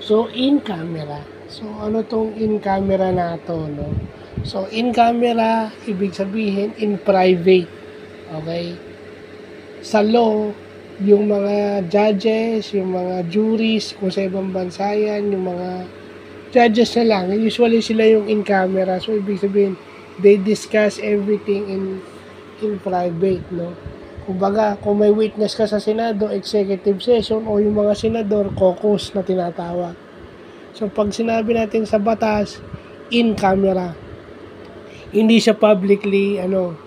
So, in camera. So, ano tong in camera na to, no? So, in camera, ibig sabihin, in private. Okay? Sa law, yung mga judges, yung mga juries, kung sa ibang bansa yan, yung mga judges na lang, usually sila yung in camera. So, ibig sabihin, they discuss everything in private, no? Kumbaga, kung may witness ka sa Senado, executive session, o yung mga senador, caucus na tinatawag. So, pag sinabi natin sa batas, in camera, hindi siya publicly known.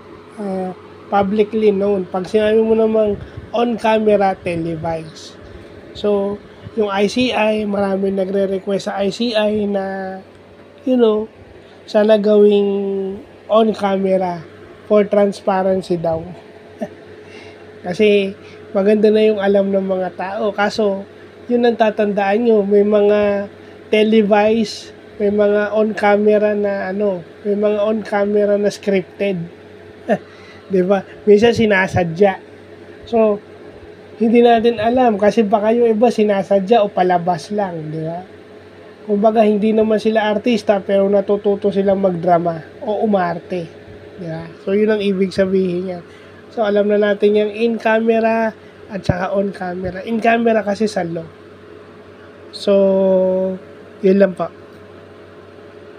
Pag sinabi mo namang on camera, televised. So, yung ICI, marami nagre-request sa ICI na, sana gawing on camera for transparency daw. Kasi maganda na yung alam ng mga tao. Kaso, yun ang tatandaan nyo. May mga televised, may mga on camera na may mga on camera na scripted. 'Di ba? Minsan sinasadya. So, hindi natin alam kasi baka yung iba sinasadya o palabas lang, 'di ba? Kumbaga hindi naman sila artista pero natututo silang magdrama o umarte, 'di ba? So, yun ang ibig sabihin niya. So, alam na natin yung in camera at saka on camera. In camera kasi sa law. So, yun lang po.